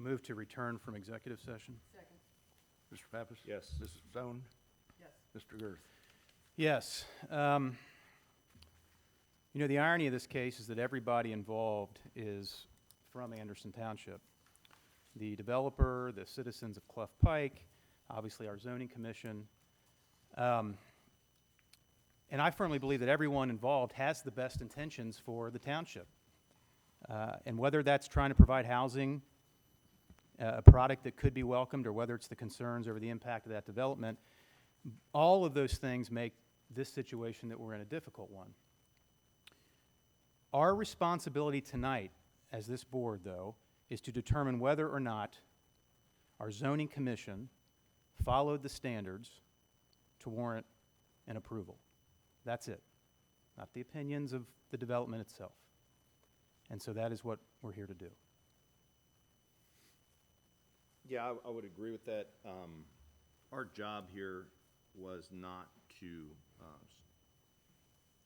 move to return from executive session. Second. Mr. Pappas? Yes. Mrs. Stone? Yes. Mr. Girth? Yes. You know, the irony of this case is that everybody involved is from Anderson Township. The developer, the citizens of Clough Pike, obviously our zoning commission. And I firmly believe that everyone involved has the best intentions for the township. And whether that's trying to provide housing, a product that could be welcomed, or whether it's the concerns over the impact of that development, all of those things make this situation that we're in a difficult one. Our responsibility tonight, as this board, though, is to determine whether or not our zoning commission followed the standards to warrant an approval. That's it, not the opinions of the development itself. And so that is what we're here to do. Yeah, I would agree with that. Our job here was not to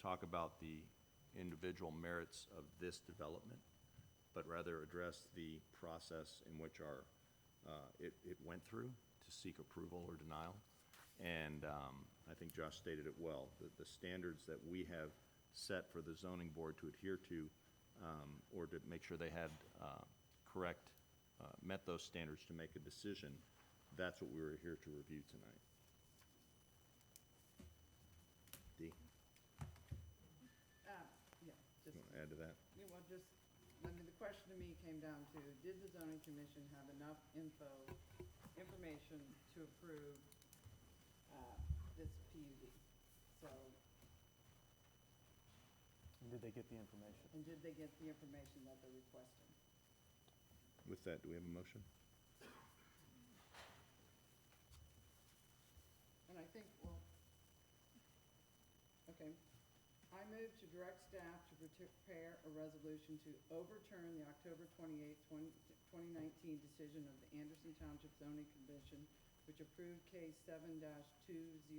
talk about the individual merits of this development, but rather address the process in which it went through to seek approval or denial. And I think Josh stated it well. The standards that we have set for the zoning board to adhere to, or to make sure they had met those standards to make a decision, that's what we were here to review tonight. Dee, Yeah, just, you want to add to that? yeah, well, just, I mean, the question to me came down to, did the zoning commission have enough information to approve this PUD? So, Did they get the information? and did they get the information that they're requesting? With that, do we have a motion? And I think, well, okay. I move to direct staff to prepare a resolution to overturn the October 28th, 2019 decision of the Anderson Township Zoning Commission, which approved case 7-2019 PUD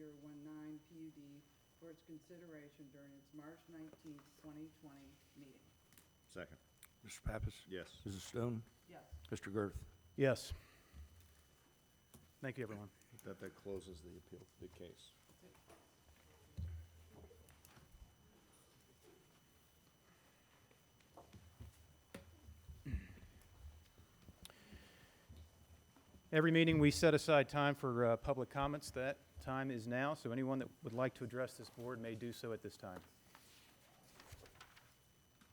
for its consideration during its March 19th, 2020 meeting. Second. Mr. Pappas? Yes. Mrs. Stone? Yes. Mr. Girth? Yes. Thank you, everyone. That closes the appeal, the case. Every meeting, we set aside time for public comments. That time is now, so anyone that would like to address this board may do so at this time.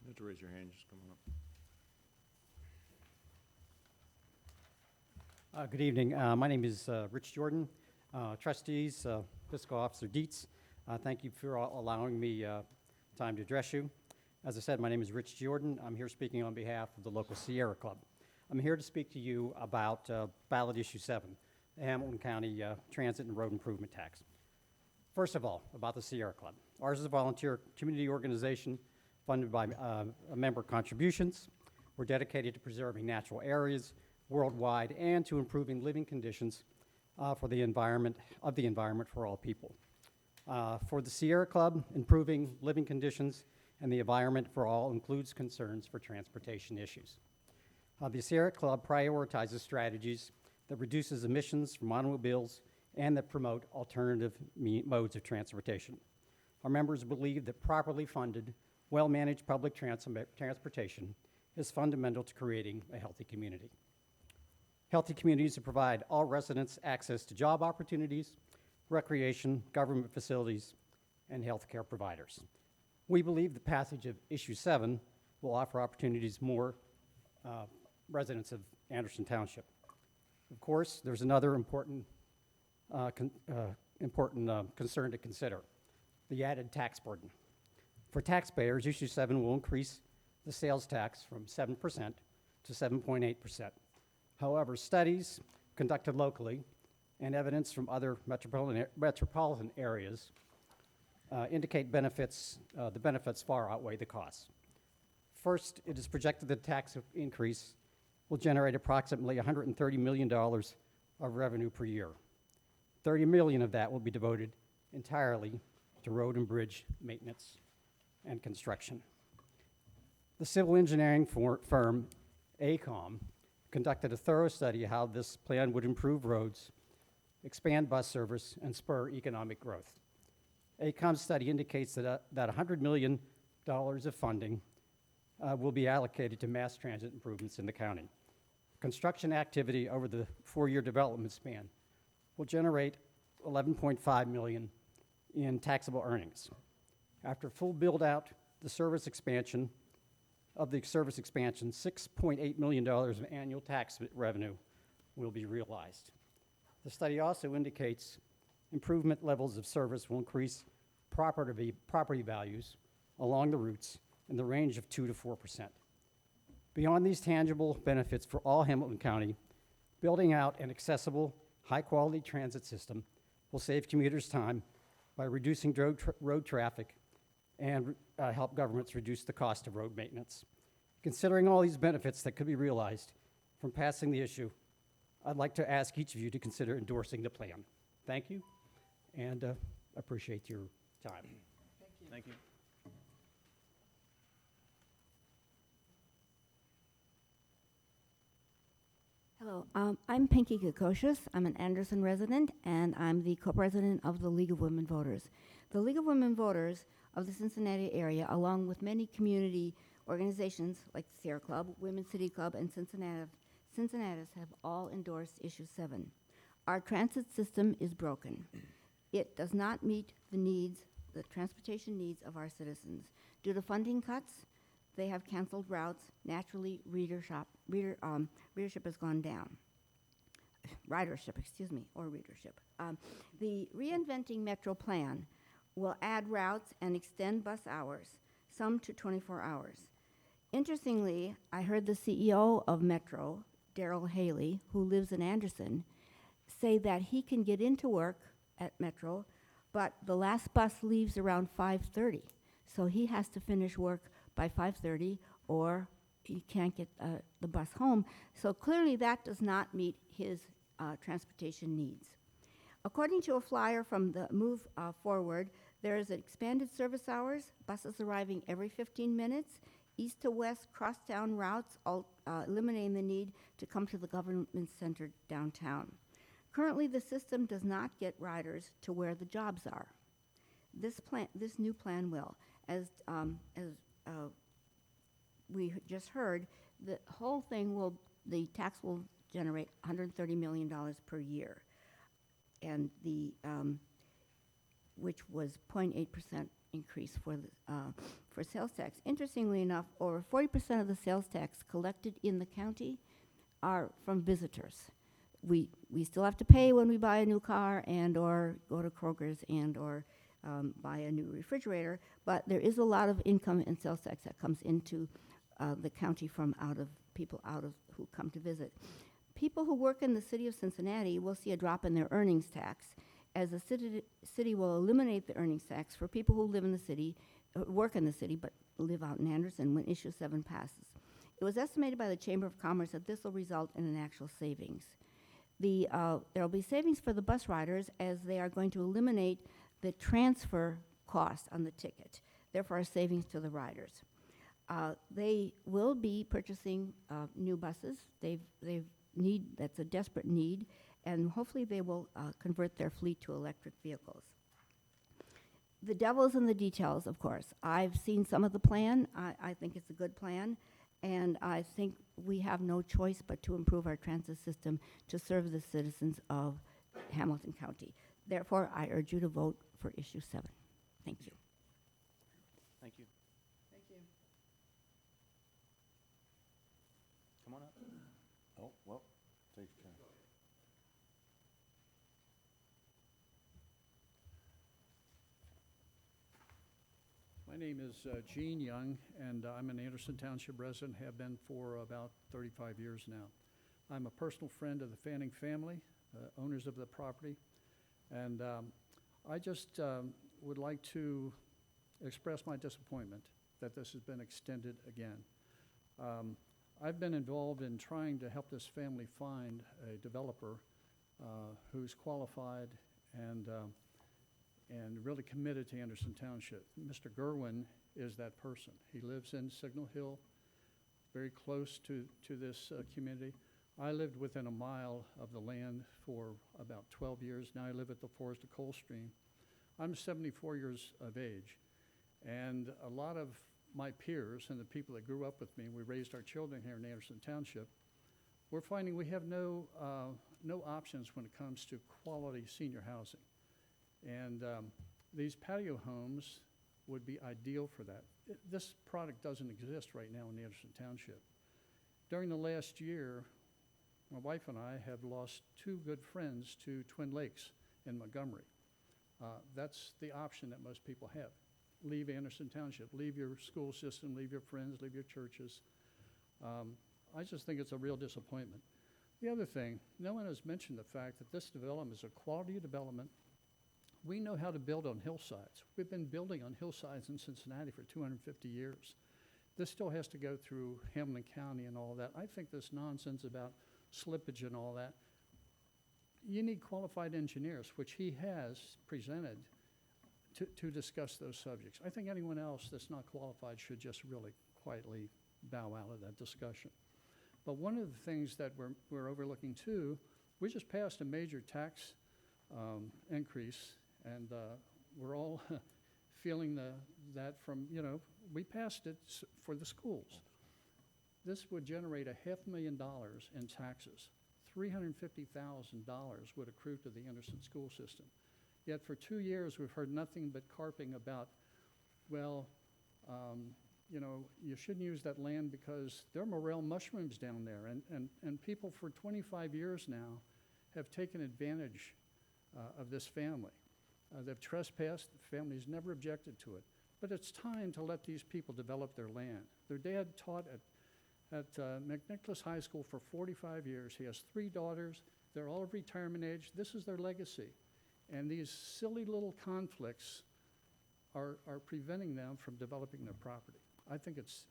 You have to raise your hand, just coming up. Good evening. My name is Rich Jordan, Trustees, Fiscal Officer Dietz. Thank you for allowing me time to address you. As I said, my name is Rich Jordan. I'm here speaking on behalf of the local Sierra Club. I'm here to speak to you about ballot issue 7, the Hamilton County Transit and Road Improvement Tax. First of all, about the Sierra Club. Ours is a volunteer community organization funded by member contributions. We're dedicated to preserving natural areas worldwide and to improving living conditions for the environment for all people. For the Sierra Club, improving living conditions and the environment for all includes concerns for transportation issues. The Sierra Club prioritizes strategies that reduces emissions from automobiles and that promote alternative modes of transportation. Our members believe that properly funded, well-managed public transportation is fundamental to creating a healthy community. Healthy communities that provide all residents access to job opportunities, recreation, government facilities, and healthcare providers. We believe the passage of Issue 7 will offer opportunities more residents of Anderson Township. Of course, there's another important concern to consider, the added tax burden. For taxpayers, Issue 7 will increase the sales tax from 7% to 7.8%. However, studies conducted locally and evidence from other metropolitan areas indicate the benefits far outweigh the costs. First, it is projected that the tax increase will generate approximately $130 million of revenue per year. $30 million of that will be devoted entirely to road and bridge maintenance and construction. The civil engineering firm, AECOM, conducted a thorough study how this plan would improve roads, expand bus service, and spur economic growth. AECOM's study indicates that $100 million of funding will be allocated to mass transit improvements in the county. Construction activity over the 4-year development span will generate $11.5 million in taxable earnings. After full build-out, the service expansion, $6.8 million of annual tax revenue will be realized. The study also indicates improvement levels of service will increase property values along the routes in the range of 2 to 4%. Beyond these tangible benefits for all Hamilton County, building out an accessible, high-quality transit system will save commuters time by reducing road traffic and help governments reduce the cost of road maintenance. Considering all these benefits that could be realized from passing the issue, I'd like to ask each of you to consider endorsing the plan. Thank you, and appreciate your time. Thank you. Thank you. Hello, I'm Pinky Kokocious. I'm an Anderson resident, and I'm the co-president of the League of Women Voters. The League of Women Voters of the Cincinnati area, along with many community organizations like the Sierra Club, Women's City Club, and Cincinnati's have all endorsed Issue 7. Our transit system is broken. It does not meet the transportation needs of our citizens. Due to funding cuts, they have canceled routes. Naturally, readership has gone down. Ridership, excuse me, or readership. The Reinventing Metro plan will add routes and extend bus hours, some to 24 hours. Interestingly, I heard the CEO of Metro, Daryl Haley, who lives in Anderson, say that he can get into work at Metro, but the last bus leaves around 5:30, so he has to finish work by 5:30, or he can't get the bus home. So clearly that does not meet his transportation needs. According to a flyer from the Move Forward, there is expanded service hours, buses arriving every 15 minutes, east to west crosstown routes, eliminating the need to come to the government center downtown. Currently, the system does not get riders to where the jobs are. This new plan will. As we just heard, the whole thing the tax will generate $130 million per year, and which was 0.8% increase for sales tax. Interestingly enough, over 40% of the sales tax collected in the county are from visitors. We still have to pay when we buy a new car and or go to Kroger's and or buy a new refrigerator, but there is a lot of income and sales tax that comes into the county from people who come to visit. People who work in the city of Cincinnati will see a drop in their earnings tax, as the city will eliminate the earnings tax for people who live in the city, work in the city, but live out in Anderson when Issue 7 passes. It was estimated by the Chamber of Commerce that this will result in an actual savings. There will be savings for the bus riders, as they are going to eliminate the transfer cost on the ticket, therefore a savings to the riders. They will be purchasing new buses. That's a desperate need, and hopefully they will convert their fleet to electric vehicles. The devil is in the details, of course. I've seen some of the plan. I think it's a good plan, and I think we have no choice but to improve our transit system to serve the citizens of Hamilton County. Therefore, I urge you to vote for Issue 7. Thank you. Thank you. Thank you. Come on up. Oh, well, take your time. My name is Gene Young, and I'm an Anderson Township resident, have been for about 35 years now. I'm a personal friend of the Fanning family, owners of the property, and I just would like to express my disappointment that this has been extended again. I've been involved in trying to help this family find a developer who's qualified and really committed to Anderson Township. Mr. Gerwin is that person. He lives in Signal Hill, very close to this community. I lived within a mile of the land for about 12 years. Now I live at the Forest of Coldstream. I'm 74 years of age, and a lot of my peers and the people that grew up with me, we raised our children here in Anderson Township, we're finding we have no options when it comes to quality senior housing. And these patio homes would be ideal for that. This product doesn't exist right now in Anderson Township. During the last year, my wife and I have lost 2 good friends to Twin Lakes in Montgomery. That's the option that most people have. Leave Anderson Township, leave your school system, leave your friends, leave your churches. I just think it's a real disappointment. The other thing, no one has mentioned the fact that this development is a quality development. We know how to build on hillsides. We've been building on hillsides in Cincinnati for 250 years. This still has to go through Hamilton County and all that. I think this nonsense about slippage and all that, you need qualified engineers, which he has presented to discuss those subjects. I think anyone else that's not qualified should just really quietly bow out of that discussion. But one of the things that we're overlooking too, we just passed a major tax increase, and we're all feeling that from, we passed it for the schools. This would generate $500,000 in taxes. $350,000 would accrue to the Anderson school system. Yet for 2 years, we've heard nothing but carping about, well, you shouldn't use that land because there are morel mushrooms down there. And people for 25 years now have taken advantage of this family. They've trespassed, the family's never objected to it. But it's time to let these people develop their land. Their dad taught at McNicholas High School for 45 years. He has 3 daughters. They're all of retirement age. This is their legacy. And these silly little conflicts are preventing them from developing their property. I think it's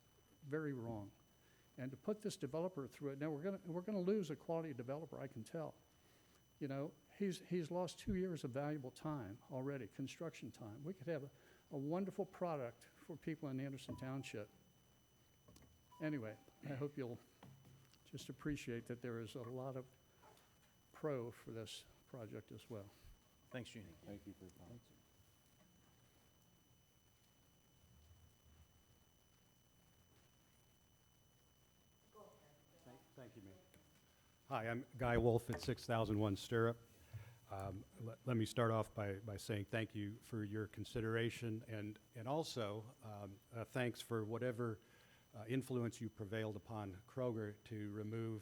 very wrong. And to put this developer through it, now we're gonna lose a quality developer, I can tell. He's lost 2 years of valuable time already, construction time. We could have a wonderful product for people in Anderson Township. Anyway, I hope you'll just appreciate that there is a lot of pro for this project as well. Thanks, Jeannie. Thank you for your comments. Thank you, Mayor. Hi, I'm Guy Wolf at 6001 Stirrup. Let me start off by saying thank you for your consideration, and also thanks for whatever influence you prevailed upon Kroger to remove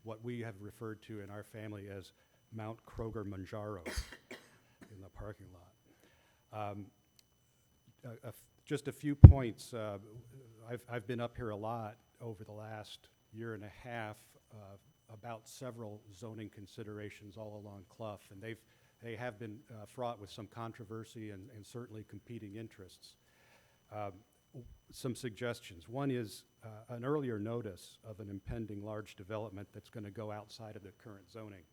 what we have referred to in our family as Mount Kroger Manjaro in the parking lot. Just a few points. I've been up here a lot over the last year and a half about several zoning considerations all along Clough, and they have been fraught with some controversy and certainly competing interests. Some suggestions. One is an earlier notice of an impending large development that's going to go outside of the current zoning.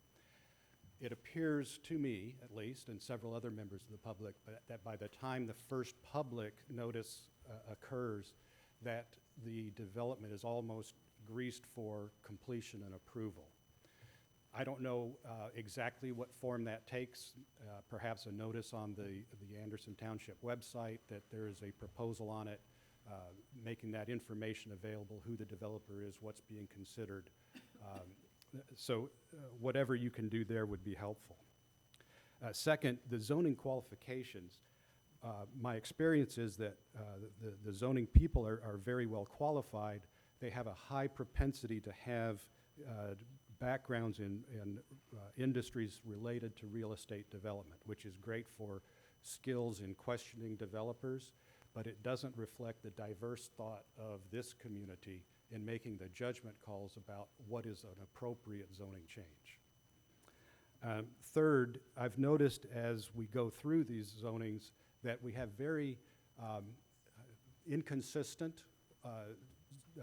It appears to me, at least, and several other members of the public, that by the time the first public notice occurs, that the development is almost greased for completion and approval. I don't know exactly what form that takes. Perhaps a notice on the Anderson Township website that there is a proposal on it, making that information available, who the developer is, what's being considered. So whatever you can do there would be helpful. Second, the zoning qualifications. My experience is that the zoning people are very well qualified. They have a high propensity to have backgrounds in industries related to real estate development, which is great for skills in questioning developers, but it doesn't reflect the diverse thought of this community in making the judgment calls about what is an appropriate zoning change. Third, I've noticed as we go through these zonings that we have very inconsistent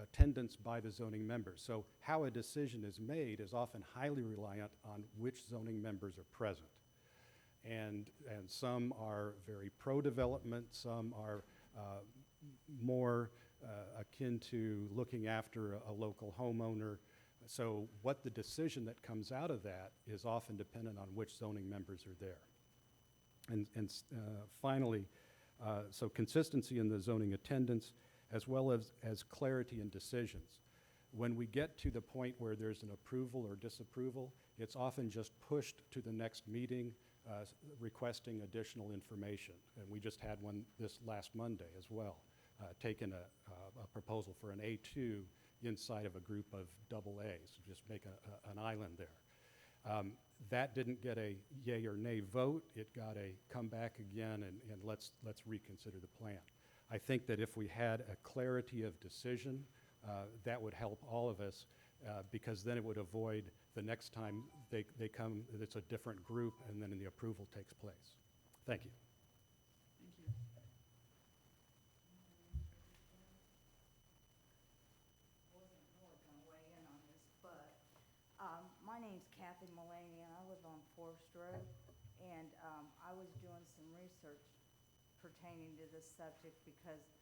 attendance by the zoning members. So how a decision is made is often highly reliant on which zoning members are present. And some are very pro-development, some are more akin to looking after a local homeowner So what the decision that comes out of that is often dependent on which zoning members are there. And finally, so consistency in the zoning attendance, as well as clarity in decisions. When we get to the point where there's an approval or disapproval, it's often just pushed to the next meeting, requesting additional information. And we just had one this last Monday as well, taking a proposal for an A2 inside of a group of double As, just make an island there. That didn't get a yay or nay vote. It got a come back again and let's reconsider the plan. I think that if we had a clarity of decision, that would help all of us because then it would avoid the next time they come, it's a different group and then the approval takes place. Thank you. Thank you. Wasn't really gonna weigh in on this, but, my name's Kathy Mulaney, and I live on Forest Road, and, I was doing some research pertaining to this subject because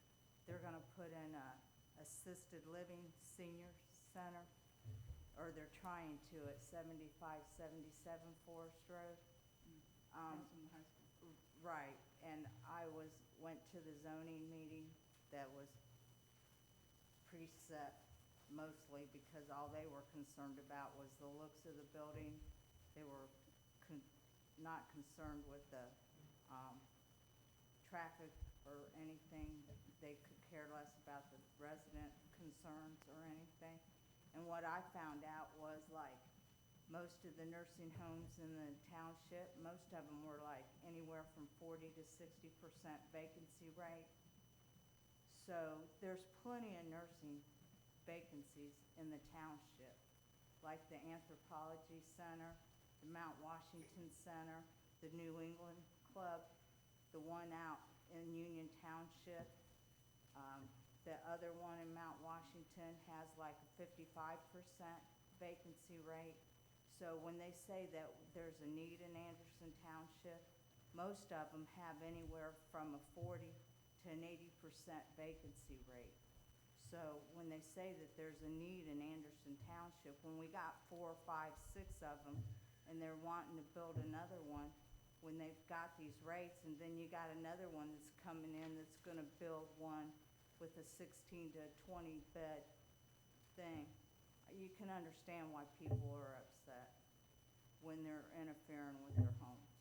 they're gonna put in a assisted living senior center, or they're trying to at 7577 Forest Road. Councilman High School. Right, and I went to the zoning meeting that was preset mostly because all they were concerned about was the looks of the building. They were not concerned with the traffic or anything. They could care less about the resident concerns or anything. And what I found out was like most of the nursing homes in the township, most of them were like anywhere from 40 to 60% vacancy rate. So there's plenty of nursing vacancies in the township, like the Anthropology Center, the Mount Washington Center, the New England Club, the one out in Union Township. The other one in Mount Washington has like a 55% vacancy rate. So when they say that there's a need in Anderson Township, most of them have anywhere from a 40 to an 80% vacancy rate. So when they say that there's a need in Anderson Township, when we got 4, 5, 6 of them, and they're wanting to build another one, when they've got these rates, and then you got another one that's coming in that's gonna build one with a 16 to 20 bed thing, you can understand why people are upset when they're interfering with their homes.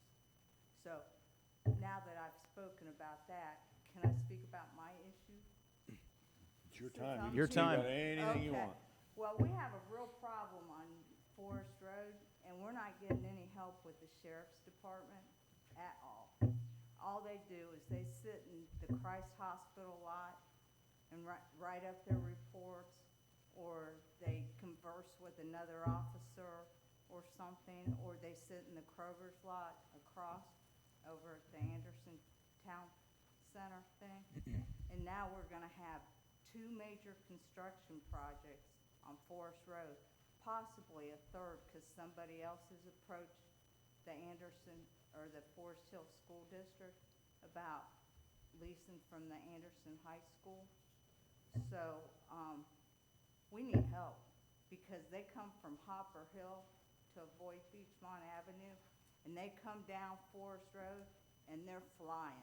So now that I've spoken about that, can I speak about my issue? It's your Since time. I'm You Your can speak time. about anything you Okay. want. Well, we have a real problem on Forest Road, and we're not getting any help with the sheriff's department at all. All they do is they sit in the Christ Hospital lot and write up their reports, or they converse with another officer or something, or they sit in the Kroger's lot across over at the Anderson Town Center thing. And now we're gonna have 2 major construction projects on Forest Road, possibly a third, because somebody else has approached the Anderson, or the Forest Hill School District about leasing from the Anderson High School. So, we need help, because they come from Hopper Hill to avoid Beachmont Avenue, and they come down Forest Road, and they're flying.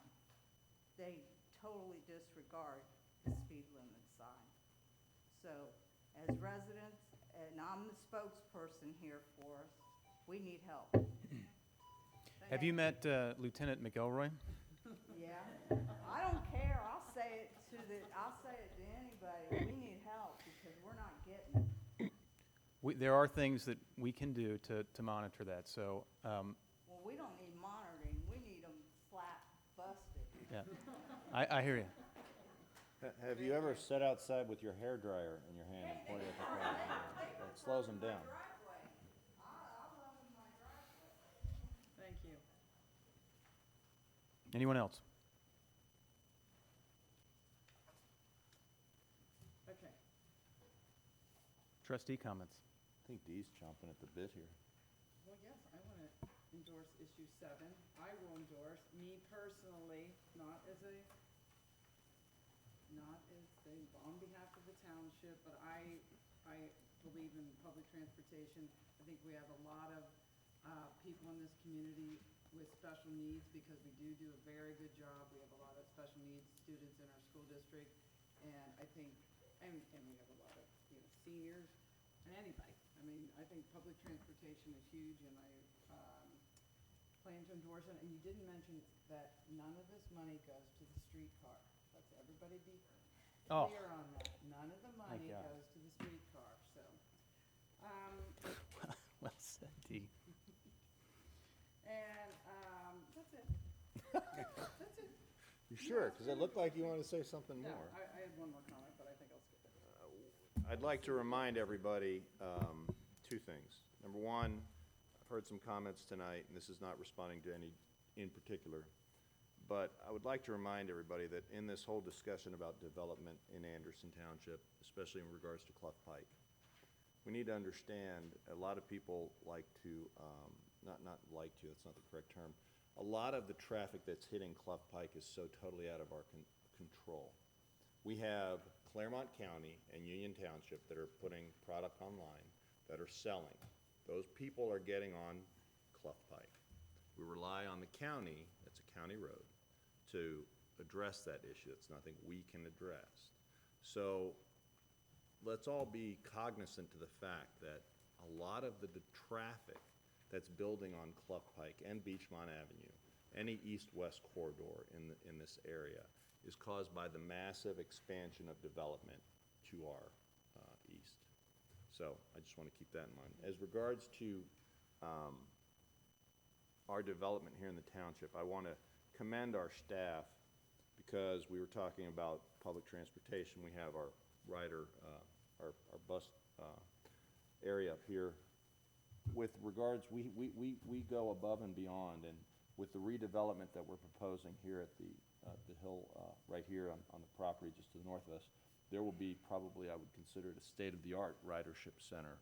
They totally disregard the speed limit sign. So, as residents, and I'm the spokesperson here for us, we need help. Have you met Lieutenant McElroy? Yeah, I don't care, I'll say it to anybody, we need help, because we're not getting it. There are things that we can do to monitor that, so, Well, we don't need monitoring, we need them flat busted. yeah. I hear you. Have you ever sat outside with your hairdryer in your hand and pointed at the car? It slows them down. Driveway, I love in my driveway. Thank you. Anyone else? Okay. Trustee comments? I think Dee's chomping at the bit here. Well, yes, I want to endorse issue 7. I will endorse, me personally, not as on behalf of the township, but I believe in public transportation. I think we have a lot of people in this community with special needs because we do a very good job. We have a lot of special needs students in our school district, and I think, and we have a lot of, seniors and anybody. I mean, I think public transportation is huge, and I plan to endorse it. And you didn't mention that none of this money goes to the streetcar. Let's everybody be Oh. clear on that. None of the money God. goes to the streetcar, so. Well said, Dee. And, that's it. That's it. You sure? Because it looked like you wanted to say something No, more. I had one more comment, but I think I'll skip it. I'd like to remind everybody two things. Number one, I've heard some comments tonight, and this is not responding to any in particular, but I would like to remind everybody that in this whole discussion about development in Anderson Township, especially in regards to Clough Pike, we need to understand, a lot of people like to, not like to, that's not the correct term, a lot of the traffic that's hitting Clough Pike is so totally out of our control. We have Claremont County and Union Township that are putting product online, that are selling. Those people are getting on Clough Pike. We rely on the county, that's a county road, to address that issue. It's nothing we can address. So let's all be cognizant to the fact that a lot of the traffic that's building on Clough Pike and Beachmont Avenue, any east-west corridor in this area, is caused by the massive expansion of development to our east. So I just want to keep that in mind. As regards to our development here in the township, I want to commend our staff because we were talking about public transportation. We have our rider, our bus area up here. With regards, we go above and beyond, and with the redevelopment that we're proposing here at the hill right here on the property just to the north of us, there will be probably, I would consider it a state-of-the-art ridership center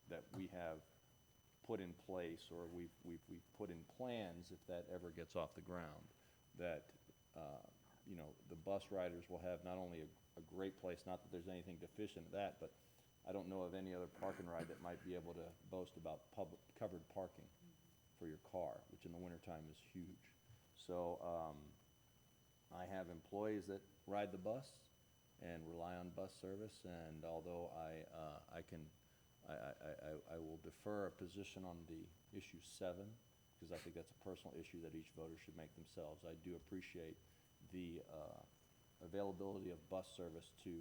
that we have put in place, or we've put in plans, if that ever gets off the ground, that the bus riders will have not only a great place, not that there's anything deficient in that, but I don't know of any other park and ride that might be able to boast about public covered parking for your car, which in the wintertime is huge. So I have employees that ride the bus and rely on bus service, and although I will defer a position on the issue 7, because I think that's a personal issue that each voter should make themselves. I do appreciate the availability of bus service to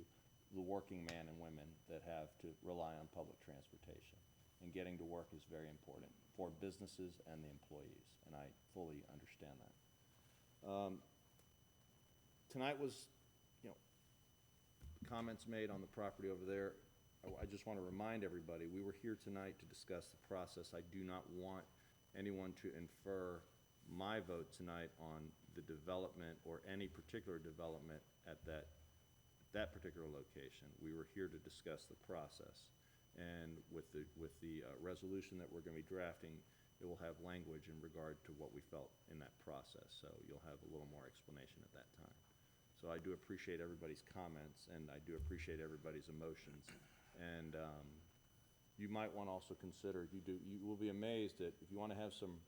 the working man and women that have to rely on public transportation. And getting to work is very important for businesses and the employees, and I fully understand that. Tonight was, comments made on the property over there. I just want to remind everybody, we were here tonight to discuss the process. I do not want anyone to infer my vote tonight on the development or any particular development at that particular location. We were here to discuss the process. And with the resolution that we're going to be drafting, it will have language in regard to what we felt in that process. So you'll have a little more explanation at that time. So I do appreciate everybody's comments, and I do appreciate everybody's emotions. And you might want to also consider, you will be amazed that if you want to have some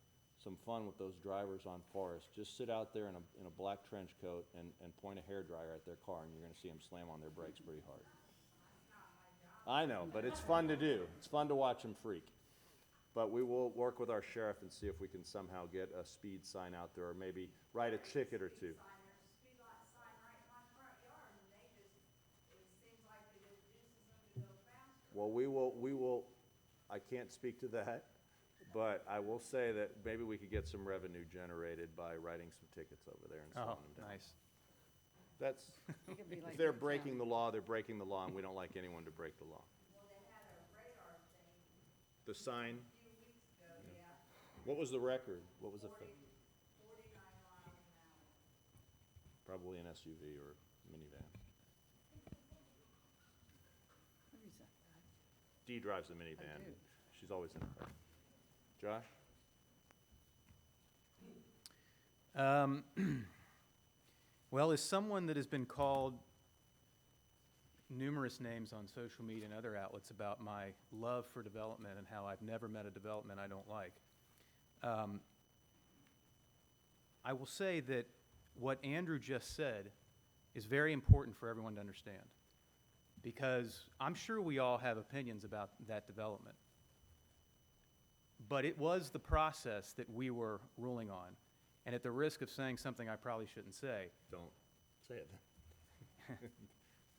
fun with those drivers on Forest, just sit out there in a black trench coat and point a hairdryer at their car, and you're going to see them slam on their brakes pretty hard. I know, but it's fun to do. It's fun to watch them freak. But we will work with our sheriff and see if we can somehow get a speed sign out there, or maybe write a ticket or two. Well, we will, I can't speak to that, but I will say that maybe we could get some revenue generated by writing some tickets over there and slowing them down. Nice. That's, It could be like if they're Newtown. breaking the law, they're breaking the law, and we don't like anyone to break the law. Well, they had a radar thing The sign, a few weeks ago, yeah, what was the record? What was the, 49 miles an hour. probably an SUV or minivan. What is that? Dee drives a minivan. do. She's always in a hurry. Josh? Well, as someone that has been called numerous names on social media and other outlets about my love for development and how I've never met a development I don't like. I will say that what Andrew just said is very important for everyone to understand, because I'm sure we all have opinions about that development. But it was the process that we were ruling on. And at the risk of saying something I probably shouldn't say, Don't say it.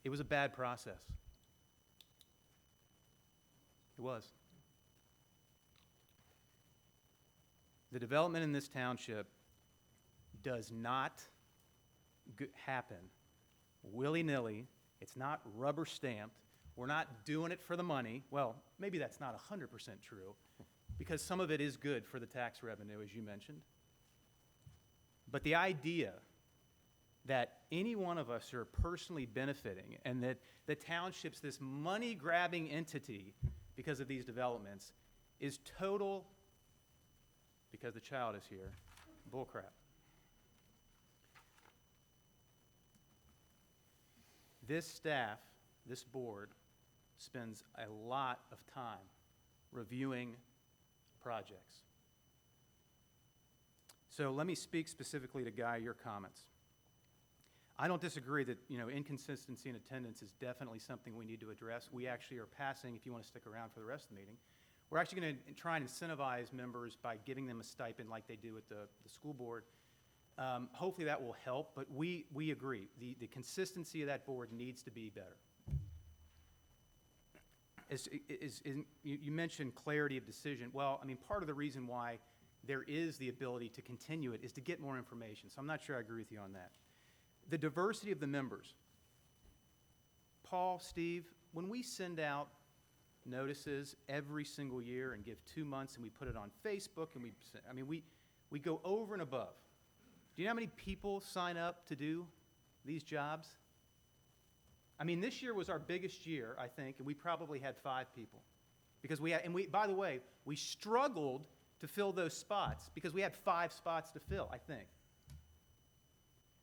it was a bad process. It was. The development in this township does not happen willy-nilly. It's not rubber stamped. We're not doing it for the money. Well, maybe that's not 100% true, because some of it is good for the tax revenue, as you mentioned. But the idea that any one of us are personally benefiting and that the township's this money-grabbing entity because of these developments is total, because the child is here, bullcrap. This staff, this board, spends a lot of time reviewing projects. So let me speak specifically to Guy, your comments. I don't disagree that, inconsistency in attendance is definitely something we need to address. We actually are passing, if you want to stick around for the rest of the meeting, we're actually going to try and incentivize members by giving them a stipend like they do at the school board. Hopefully that will help, but we agree. The consistency of that board needs to be better. You mentioned clarity of decision. Well, part of the reason why there is the ability to continue it is to get more information, so I'm not sure I agree with you on that. The diversity of the members. Paul, Steve, when we send out notices every single year and give 2 months and we put it on Facebook and we go over and above. Do you know how many people sign up to do these jobs? This year was our biggest year, I think, and we probably had 5 people. Because by the way, we struggled to fill those spots because we had 5 spots to fill, I think.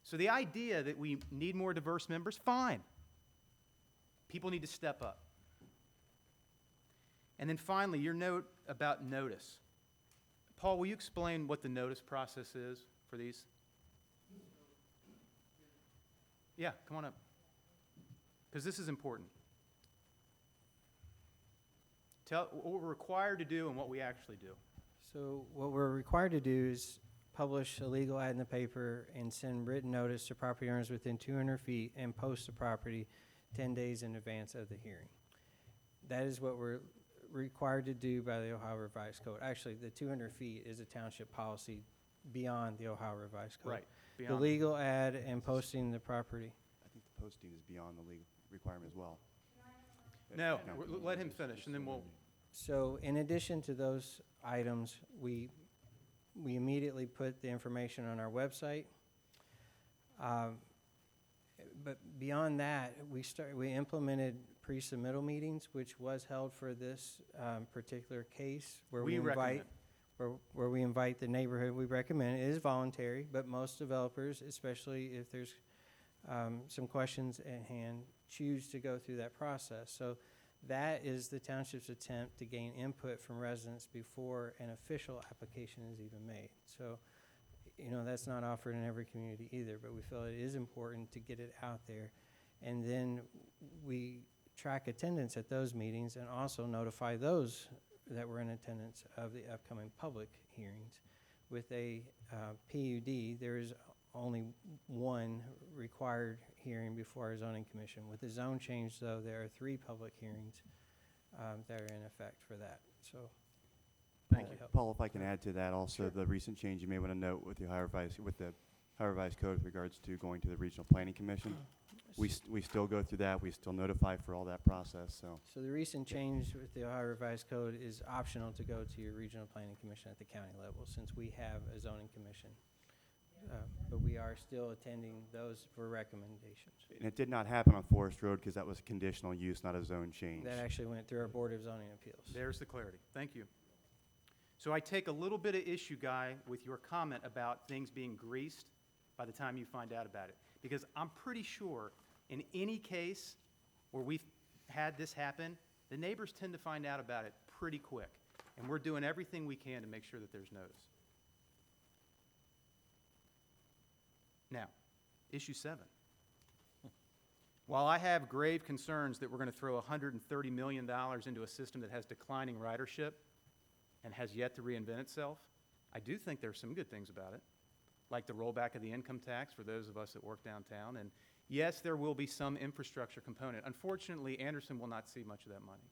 So the idea that we need more diverse members, fine. People need to step up. And then finally, your note about notice. Paul, will you explain what the notice process is for these? Yeah, come on up. Because this is important. Tell what we're required to do and what we actually do. So what we're required to do is publish a legal ad in the paper and send written notice to property owners within 200 feet and post the property 10 days in advance of the hearing. That is what we're required to do by the Ohio Revised Code. Actually, the 200 feet is a township policy beyond the Ohio Revised Code. Right. The Beyond. legal ad and posting the property. I think the posting is beyond the legal requirement as well. No, let him finish, and then we'll. So in addition to those items, we immediately put the information on our website. But beyond that, we implemented pre-submittal meetings, which was held for this particular case where We recommend. where we invite the neighborhood. We recommend it is voluntary, but most developers, especially if there's some questions at hand, choose to go through that process. So that is the township's attempt to gain input from residents before an official application is even made. So, that's not offered in every community either, but we feel it is important to get it out there. And then we track attendance at those meetings and also notify those that were in attendance of the upcoming public hearings. With a PUD, there is only one required hearing before our zoning commission. With the zone change, though, there are 3 public hearings that are in effect for that. So, Thank you. Paul, if I can add to that also, Sure. the recent change you may want to note with the Ohio Revised Code with regards to going to the Regional Planning Commission. We still go through that. We still notify for all that process, so. So the recent change with the Ohio Revised Code is optional to go to your regional planning commission at the county level, since we have a zoning commission. But we are still attending those for recommendations. And it did not happen on Forest Road because that was conditional use, not a zone change. That actually went through our Board of Zoning Appeals. There's the clarity. Thank you. So I take a little bit of issue, Guy, with your comment about things being greased by the time you find out about it. Because I'm pretty sure in any case, where we've had this happen, the neighbors tend to find out about it pretty quick. And we're doing everything we can to make sure that there's notice. Now, issue 7. While I have grave concerns that we're going to throw $130 million into a system that has declining ridership and has yet to reinvent itself, I do think there's some good things about it, like the rollback of the income tax for those of us that work downtown. And yes, there will be some infrastructure component. Unfortunately, Anderson will not see much of that money.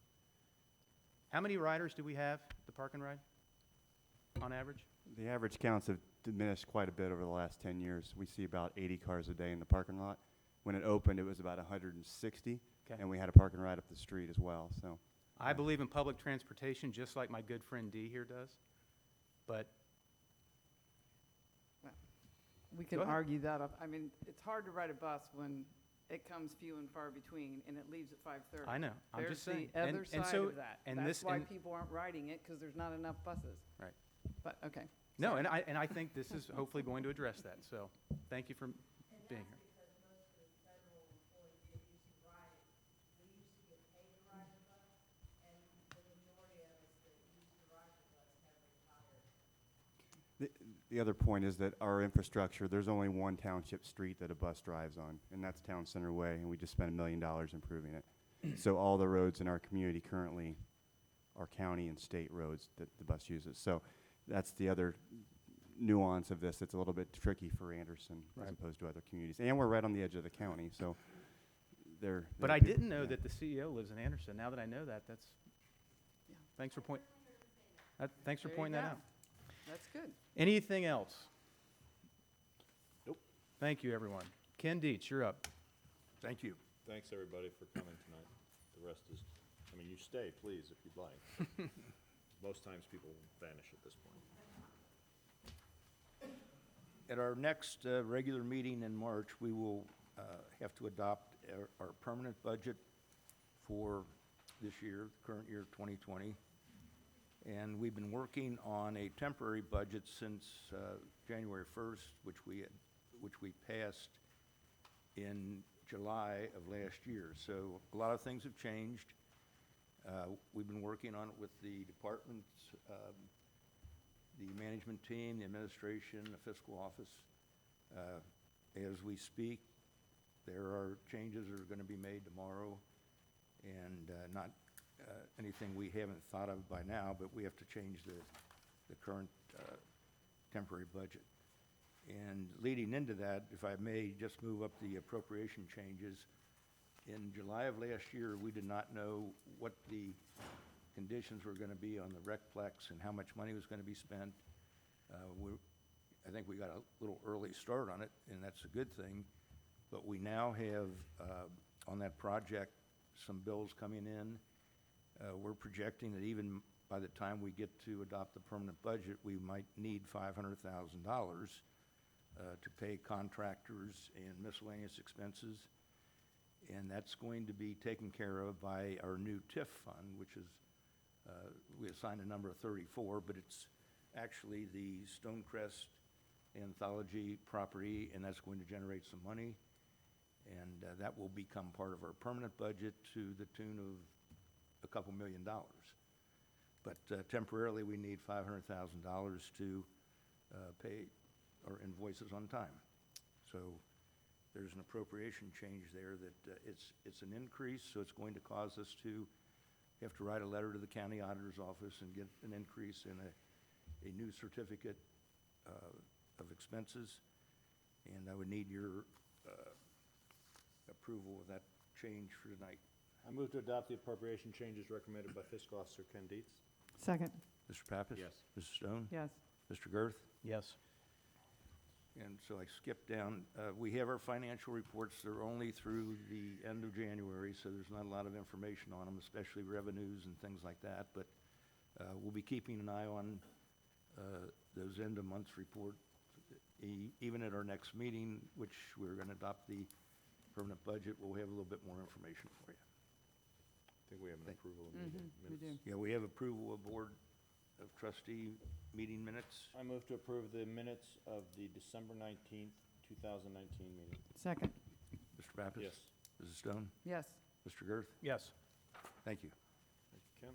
How many riders do we have at the Park and Ride on average? The average counts have diminished quite a bit over the last 10 years. We see about 80 cars a day in the parking lot. When it opened, it was about 160, Okay. and we had a park and ride up the street as well, so. I believe in public transportation just like my good friend Dee here does. But We can Go ahead. argue that up. I mean, it's hard to ride a bus when it comes few and far between and it leaves at 5:30. I know, I'm just saying. There's the other And side so- of that. and That's this- why and- people aren't riding it, because there's not enough buses. Right. But, okay. no, and I think this is hopefully going to address that. So thank you for being here. The other point is that our infrastructure, there's only one township street that a bus drives on, and that's Town Center Way, and we just spent $1 million improving it. So all the roads in our community currently are county and state roads that the bus uses. So that's the other nuance of this. It's a little bit tricky for Anderson as Right. opposed to other communities. And we're right on the edge of the county, so they're. But I didn't know that the CEO lives in Anderson. Now that I know that, that's, Yeah. thanks for pointing There you that go. out. That's good. Anything else? Nope. Thank you, everyone. Ken Dietz, you're up. Thank you. Thanks, everybody, for coming tonight. The rest is, I mean, you stay, please, if you'd like. Most times people vanish at this point. At our next regular meeting in March, we will have to adopt our permanent budget for this year, current year 2020. And we've been working on a temporary budget since January 1st, which we passed in July of last year. So a lot of things have changed. We've been working on it with the departments, the management team, the administration, the fiscal office. As we speak, there are changes that are going to be made tomorrow, and not anything we haven't thought of by now, but we have to change the current temporary budget. And leading into that, if I may just move up the appropriation changes, in July of last year, we did not know what the conditions were going to be on the recplex and how much money was going to be spent. I think we got a little early start on it, and that's a good thing. But we now have, on that project, some bills coming in. We're projecting that even by the time we get to adopt the permanent budget, we might need $500,000 to pay contractors and miscellaneous expenses. And that's going to be taken care of by our new TIF fund, which is, we assigned a number of 34, but it's actually the Stonecrest Anthology property, and that's going to generate some money. And that will become part of our permanent budget to the tune of a couple $1 million. But temporarily, we need $500,000 to pay our invoices on time. So there's an appropriation change there that it's an increase, so it's going to cause us to have to write a letter to the county auditor's office and get an increase in a new certificate of expenses. And I would need your approval of that change for tonight. I move to adopt the appropriation changes recommended by Fiscal Officer Ken Dietz. Second. Mr. Pappas? Yes. Mrs. Stone? Yes. Mr. Girth? Yes. And so I skipped down. We have our financial reports. They're only through the end of January, so there's not a lot of information on them, especially revenues and things like that. But we'll be keeping an eye on those end-of-month reports. Even at our next meeting, which we're going to adopt the permanent budget, we'll have a little bit more information for you. I think we have an approval of meeting We do. minutes. Yeah, we have approval of Board of Trustee meeting minutes. I move to approve the minutes of the December 19th, 2019 meeting. Second. Mr. Pappas? Yes. Mrs. Stone? Yes. Mr. Girth? Yes. Thank you. Thank you, Kim.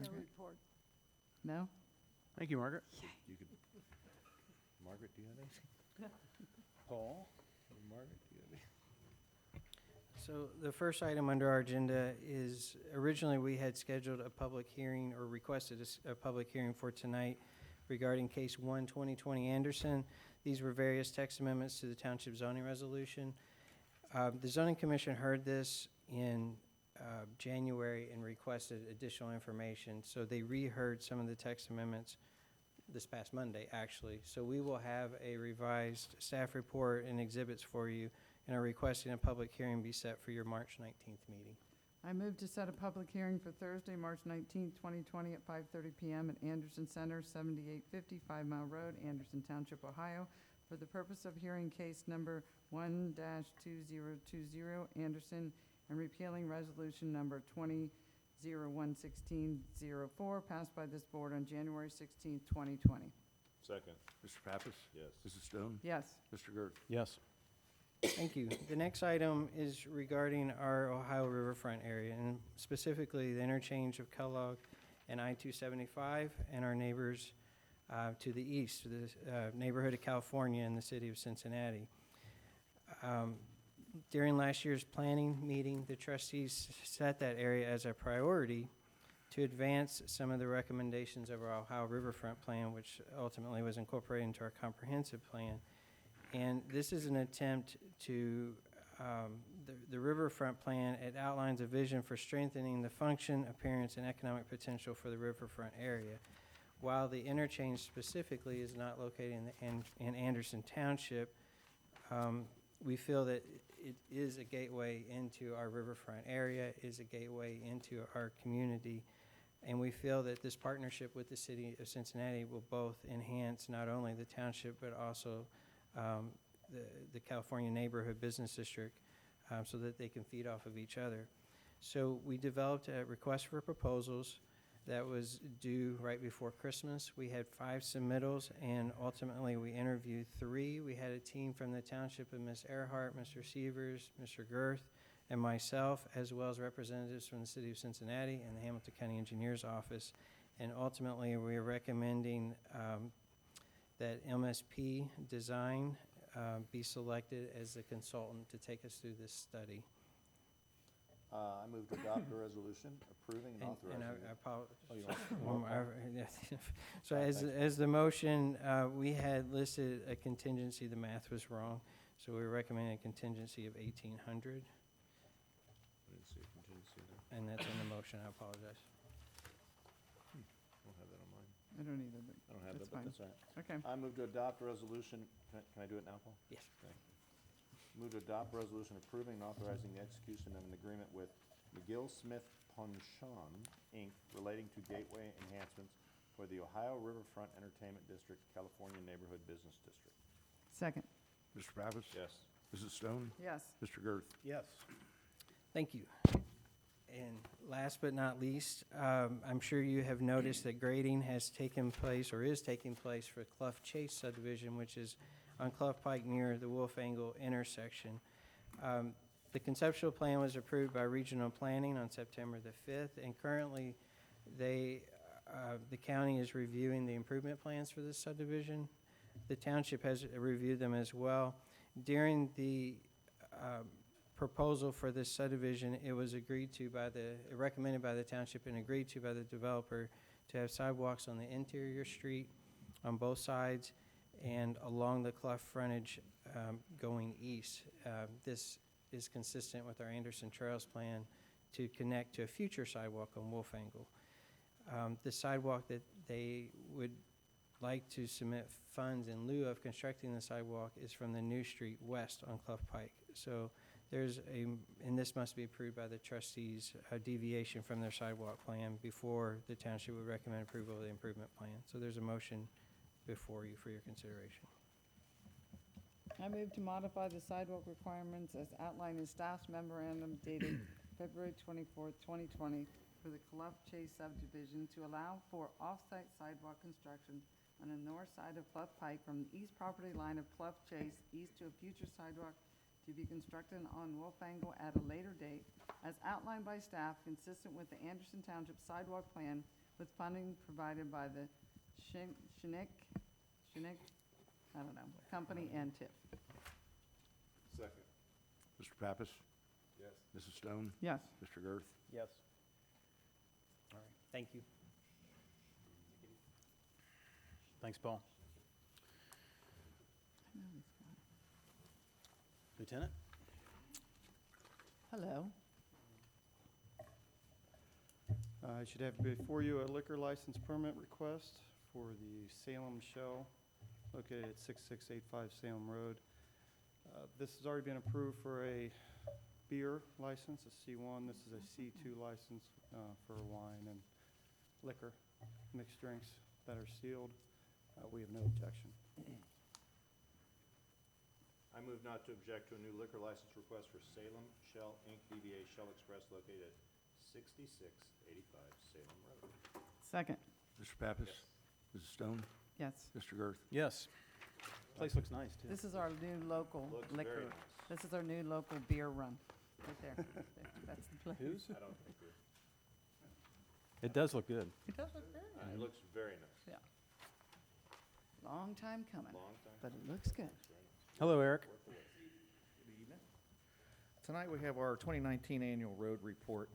No report. No? Thank you, Margaret. You could, Margaret, do you have anything? Paul? Margaret, do you have anything? So the first item under our agenda is, originally we had scheduled a public hearing or requested a public hearing for tonight regarding case 1, 2020 Anderson. These were various text amendments to the township zoning resolution. The zoning commission heard this in January and requested additional information. So they reheard some of the text amendments this past Monday, actually. So we will have a revised staff report and exhibits for you, and are requesting a public hearing be set for your March 19th meeting. I move to set a public hearing for Thursday, March 19th, 2020 at 5:30 PM at Anderson Center, 7850 5 Mile Road, Anderson Township, Ohio, for the purpose of hearing case number 1-2020 Anderson and repealing resolution number 20-011604 passed by this board on January 16th, 2020. Second. Mr. Pappas? Yes. Mrs. Stone? Yes. Mr. Girth? Yes. Thank you. The next item is regarding our Ohio riverfront area, and specifically the interchange of Kellogg and I-275 and our neighbors to the east, the neighborhood of California and the city of Cincinnati. During last year's planning meeting, the trustees set that area as a priority to advance some of the recommendations of our Ohio riverfront plan, which ultimately was incorporated into our comprehensive plan. And this is an attempt to, the riverfront plan, it outlines a vision for strengthening the function, appearance, and economic potential for the riverfront area. While the interchange specifically is not located in Anderson Township, we feel that it is a gateway into our riverfront area, is a gateway into our community, and we feel that this partnership with the city of Cincinnati will both enhance not only the township but also the California Neighborhood Business District so that they can feed off of each other. So we developed a request for proposals that was due right before Christmas. We had 5 submittals, and ultimately we interviewed 3. We had a team from the township of Ms. Earhart, Mr. Sievers, Mr. Girth, and myself, as well as representatives from the city of Cincinnati and the Hamilton County Engineer's Office. And ultimately, we are recommending that MSP Design be selected as the consultant to take us through this study. I move to adopt a resolution approving and And authorizing. I apologize. Oh, you want- One more, yes. So Thanks. as the motion, we had listed a contingency, the math was wrong, so we recommend a contingency of 1,800, I didn't see a contingency there. and that's in the motion, I apologize. I don't have that on mine. I don't either, but I don't have That's that, but fine. that's all right. okay. I move to adopt a resolution, can I do it now, Paul? Yes. Okay. Move to adopt a resolution approving and authorizing the execution of an agreement with McGill Smith Ponchon, Inc., relating to gateway enhancements for the Ohio Riverfront Entertainment District, California Neighborhood Business District. Second. Mr. Pappas? Yes. Mrs. Stone? Yes. Mr. Girth? Yes. Thank you. And last but not least, I'm sure you have noticed that grading has taken place or is taking place for Clough Chase subdivision, which is on Clough Pike near the Wolf Angle intersection. The conceptual plan was approved by Regional Planning on September the 5th, and currently the county is reviewing the improvement plans for this subdivision. The township has reviewed them as well. During the proposal for this subdivision, it was recommended by the township and agreed to by the developer to have sidewalks on the interior street on both sides and along the Clough frontage going east. This is consistent with our Anderson Trails plan to connect to a future sidewalk on Wolf Angle. The sidewalk that they would like to submit funds in lieu of constructing the sidewalk is from the new street west on Clough Pike. So there's and this must be approved by the trustees, a deviation from their sidewalk plan before the township would recommend approval of the improvement plan. So there's a motion before you for your consideration. I move to modify the sidewalk requirements as outlined in staff's memorandum dated February 24th, 2020 for the Clough Chase subdivision to allow for off-site sidewalk construction on the north side of Clough Pike from the east property line of Clough Chase east to a future sidewalk to be constructed on Wolfangle at a later date, as outlined by staff, consistent with the Anderson Township sidewalk plan, with funding provided by the Chinook, I don't know, company and TIP. Second. Mr. Pappas? Yes. Mrs. Stone? Yes. Mr. Girth? Yes. All right, thank you. Thanks, Paul. Lieutenant? Hello. I should have before you a liquor license permit request for the Salem Shell located at 6685 Salem Road. This has already been approved for a beer license, a C1. This is a C2 license for wine and liquor, mixed drinks that are sealed. We have no objection. I move not to object to a new liquor license request for Salem Shell Inc., DBA Shell Express located at 6685 Salem Road. Second. Mr. Pappas? Yes. Mrs. Stone? Yes. Mr. Girth? Yes. Place looks nice, too. This is our new local Looks very liquor. nice. This is our new local beer run. Right there. That's the place. Whose? I don't think it. It does look good. It does look very It nice. looks very nice. Yeah. Long time coming, Long time. but it looks good. Hello, Eric. Tonight, we have our 2019 annual road report.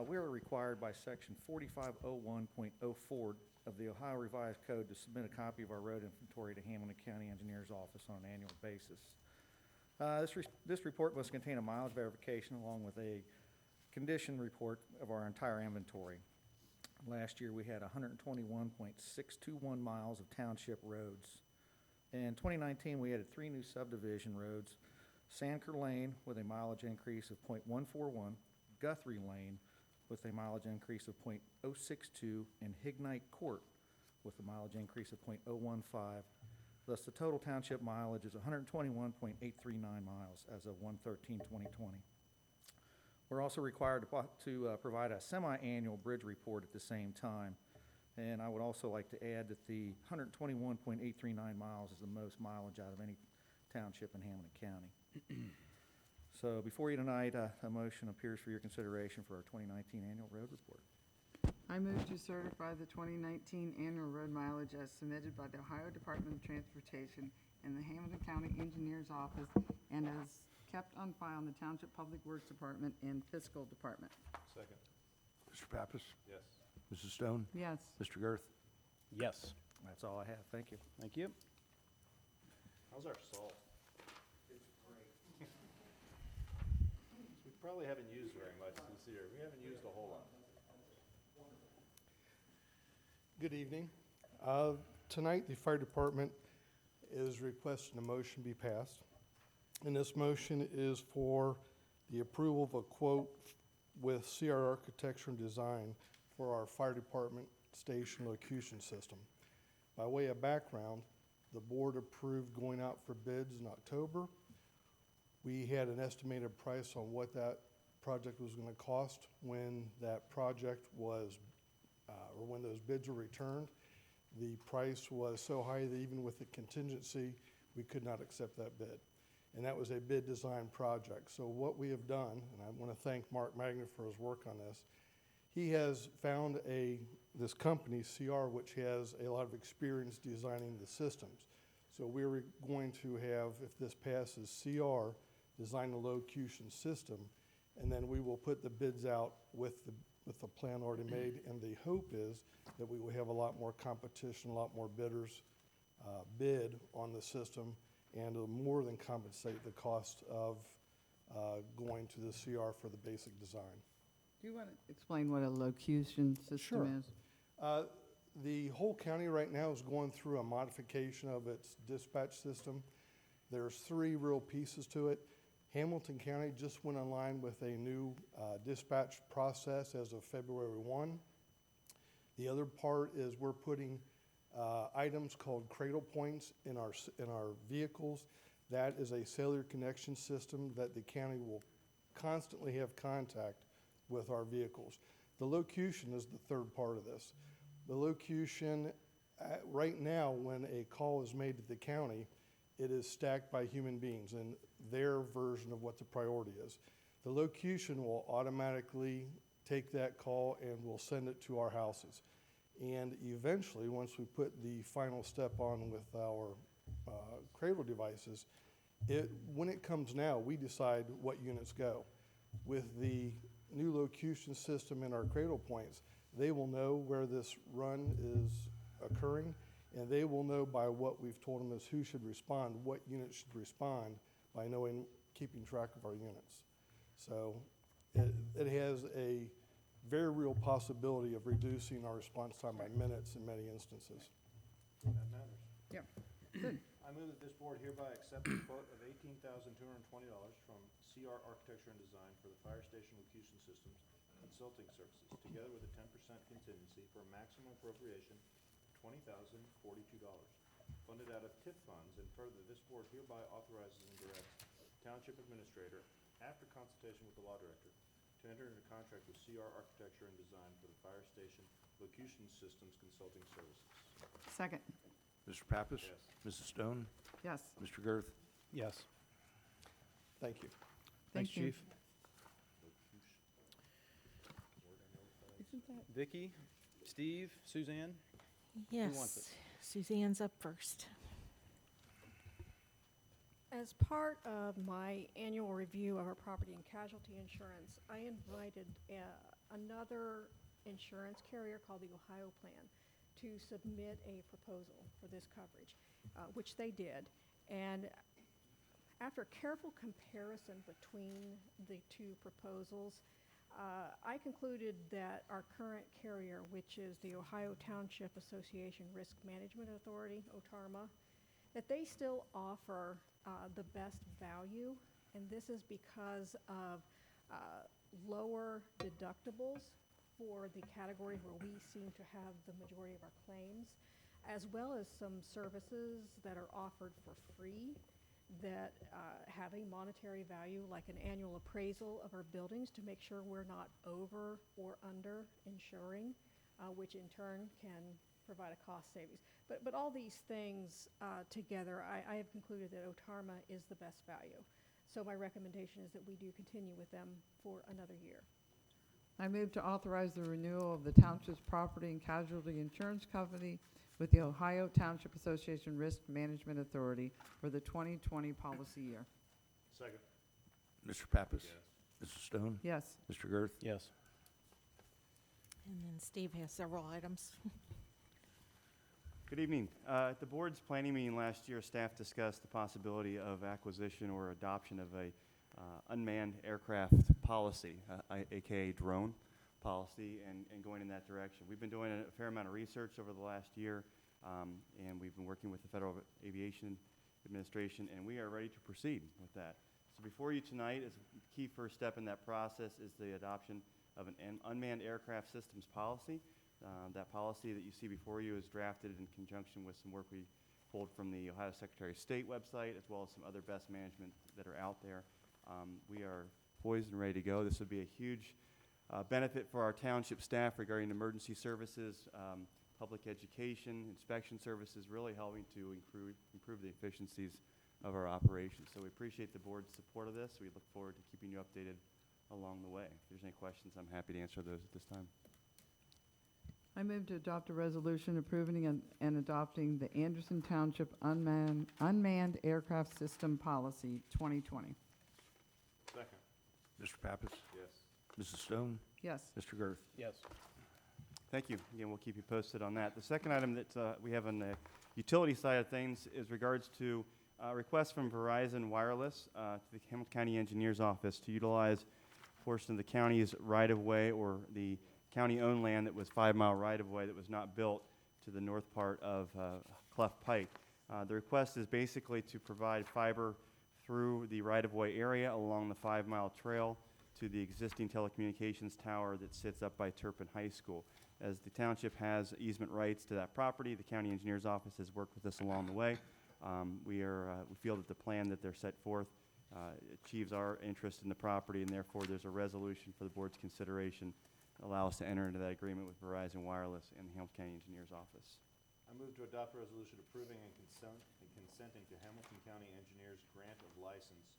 We are required by Section 4501.04 of the Ohio Revised Code to submit a copy of our road inventory to Hamilton County Engineers Office on an annual basis. This report must contain a mileage verification along with a condition report of our entire inventory. Last year, we had 121.621 miles of township roads. In 2019, we added 3 new subdivision roads: Sanker Lane with a mileage increase of .141, Guthrie Lane with a mileage increase of .062, and Hignite Court with a mileage increase of .015. Thus, the total township mileage is 121.839 miles as of 1/13/2020. We're also required to provide a semi-annual bridge report at the same time. And I would also like to add that the 121.839 miles is the most mileage out of any township in Hamilton County. So before you tonight, a motion appears for your consideration for our 2019 annual road report. I move to certify the 2019 annual road mileage as submitted by the Ohio Department of Transportation and the Hamilton County Engineers Office and as kept on file in the Township Public Works Department and Fiscal Department. Second. Mr. Pappas? Yes. Mrs. Stone? Yes. Mr. Girth? Yes. That's all I have. Thank you. Thank you. How's our salt? It's great. We probably haven't used very much this year. We haven't used a whole lot. Good evening. Tonight, the fire department is requesting a motion be passed. And this motion is for the approval of a quote with CR Architecture and Design for our fire department station locution system. By way of background, the board approved going out for bids in October. We had an estimated price on what that project was going to cost when that project was, or when those bids were returned. The price was so high that even with the contingency, we could not accept that bid. And that was a bid design project. So what we have done, and I want to thank Mark Magna for his work on this, he has found this company, CR, which has a lot of experience designing the systems. So we're going to have, if this passes, CR design the locution system, and then we will put the bids out with the plan already made. And the hope is that we will have a lot more competition, a lot more bidders bid on the system, and it'll more than compensate the cost of going to the CR for the basic design. Do you want to explain what a locution Sure. system is? The whole county right now is going through a modification of its dispatch system. There's 3 real pieces to it. Hamilton County just went online with a new dispatch process as of February 1. The other part is we're putting items called cradle points in our vehicles. That is a cellular connection system that the county will constantly have contact with our vehicles. The locution is the third part of this. The locution, right now, when a call is made to the county, it is stacked by human beings. And their version of what the priority is. The locution will automatically take that call and will send it to our houses. And eventually, once we put the final step on with our cradle devices, when it comes now, we decide what units go. With the new locution system in our cradle points, they will know where this run is occurring, and they will know by what we've told them is who should respond, what unit should respond, by knowing, keeping track of our units. So it has a very real possibility of reducing our response time by minutes in many instances. That matters. Yep. I move that this board hereby accept the quote of $18,220 from CR Architecture and Design for the fire station locution systems consulting services, together with a 10% contingency for a maximum appropriation of $20,042, funded out of TIF funds, and further, this board hereby authorizes and directs the Township Administrator, after consultation with the Law Director, to enter into contract with CR Architecture and Design for the fire station locution systems consulting services. Second. Mr. Pappas? Yes. Mrs. Stone? Yes. Mr. Girth? Yes. Thank you. Thanks, Thank you. Chief. Isn't that? Vicky, Steve, Suzanne? Yes, wants it? Suzanne's up first. As part of my annual review of our property and casualty insurance, I invited another insurance carrier called the Ohio Plan to submit a proposal for this coverage, which they did. And after careful comparison between the two proposals, I concluded that our current carrier, which is the Ohio Township Association Risk Management Authority, OTARMA, that they still offer the best value, and this is because of lower deductibles for the category where we seem to have the majority of our claims, as well as some services that are offered for free that have a monetary value, like an annual appraisal of our buildings to make sure we're not over or under insuring, which in turn can provide a cost savings. But all these things together, I have concluded that OTARMA is the best value. So my recommendation is that we do continue with them for another year. I move to authorize the renewal of the Township's property and casualty insurance company with the Ohio Township Association Risk Management Authority for the 2020 policy year. Second. Mr. Pappas? Yes. Mrs. Stone? Yes. Mr. Girth? Yes. And then Steve has several items. Good evening. At the board's planning meeting last year, staff discussed the possibility of acquisition or adoption of a unmanned aircraft policy, aka drone policy, and going in that direction. We've been doing a fair amount of research over the last year, and we've been working with the Federal Aviation Administration, and we are ready to proceed with that. So before you tonight, as a key first step in that process is the adoption of an unmanned aircraft systems policy. That policy that you see before you is drafted in conjunction with some work we pulled from the Ohio Secretary of State website, as well as some other best management that are out there. We are poised and ready to go. This would be a huge benefit for our township staff regarding emergency services, public education, inspection services, really helping to improve the efficiencies of our operations. So we appreciate the board's support of this. We look forward to keeping you updated along the way. If there's any questions, I'm happy to answer those at this time. I move to adopt a resolution approving and adopting the Anderson Township Unmanned Aircraft System Policy 2020. Second. Mr. Pappas? Yes. Mrs. Stone? Yes. Mr. Girth? Yes. Thank you. Again, we'll keep you posted on that. The second item that we have on the utility side of things is regards to a request from Verizon Wireless to the Hamilton County Engineer's Office to utilize a portion of the county's right-of-way, or the county-owned land that was 5-mile right-of-way that was not built to the north part of Cleft Pike. The request is basically to provide fiber through the right-of-way area along the 5-mile trail to the existing telecommunications tower that sits up by Turpin High School. As the township has easement rights to that property, the county engineer's office has worked with us along the way. We feel that the plan that they're set forth achieves our interest in the property, and therefore there's a resolution for the board's consideration to allow us to enter into that agreement with Verizon Wireless and the Hamilton County Engineer's Office. I move to adopt a resolution approving and consenting to Hamilton County Engineers grant of license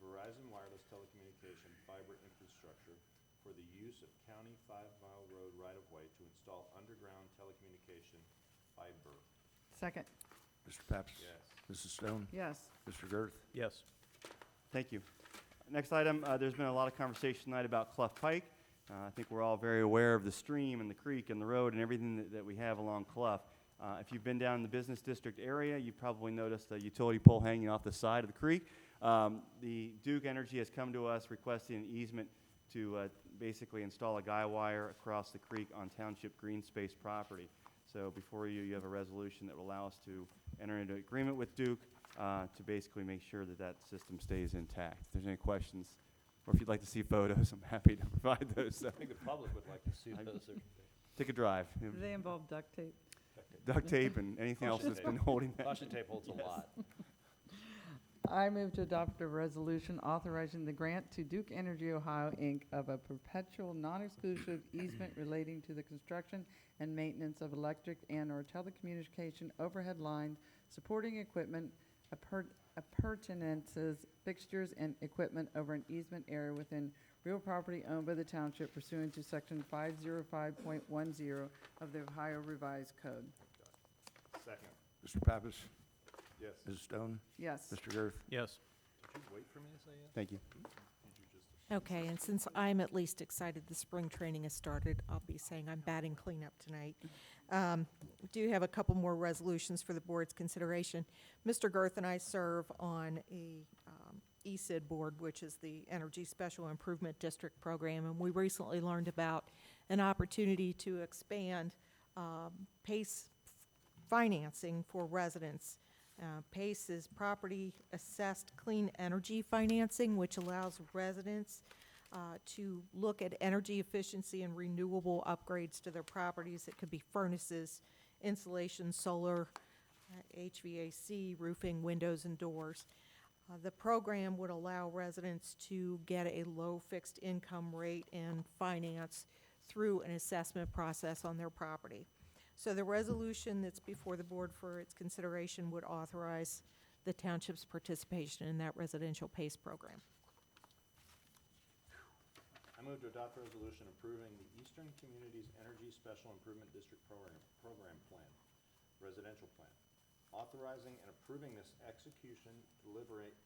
Verizon Wireless Telecommunication fiber infrastructure for the use of County 5-mile road right-of-way to install underground telecommunication fiber. Second. Mr. Pappas? Yes. Mrs. Stone? Yes. Mr. Girth? Yes. Thank you. Next item, there's been a lot of conversation tonight about Clough Pike. I think we're all very aware of the stream and the creek and the road and everything that we have along Clough. If you've been down in the business district area, you've probably noticed a utility pole hanging off the side of the creek. The Duke Energy has come to us requesting an easement to basically install a guy wire across the creek on Township green space property. So before you, you have a resolution that will allow us to enter into agreement with Duke to basically make sure that that system stays intact. If there's any questions, or if you'd like to see photos, I'm happy to provide those. So I think the public would like to see those. take a drive. Do they involve duct tape? Duct tape and anything else that's been holding that. Caution tape holds a lot. I move to adopt a resolution authorizing the grant to Duke Energy Ohio, Inc. of a perpetual non-exclusive easement relating to the construction and maintenance of electric and/or telecommunication overhead line, supporting equipment, appurtenances, fixtures, and equipment over an easement area within real property owned by the township pursuant to Section 505.10 of the Ohio Revised Code. Second. Mr. Pappas? Yes. Mrs. Stone? Yes. Mr. Girth? Yes. Did you wait for me to say yes? Thank you. Okay, and since I'm at least excited the spring training has started, I'll be saying I'm batting cleanup tonight. Do have a couple more resolutions for the board's consideration. Mr. Girth and I serve on a ESID board, which is the Energy Special Improvement District Program, and we recently learned about an opportunity to expand PACE financing for residents. PACE is Property Assessed Clean Energy Financing, which allows residents to look at energy efficiency and renewable upgrades to their properties. It could be furnaces, insulation, solar, HVAC, roofing, windows, and doors. The program would allow residents to get a low fixed income rate and finance through an assessment process on their property. So the resolution that's before the board for its consideration would authorize the township's participation in that residential PACE program. I move to adopt a resolution approving the Eastern Communities Energy Special Improvement District Program Plan, Residential Plan, authorizing and approving the execution, delivery,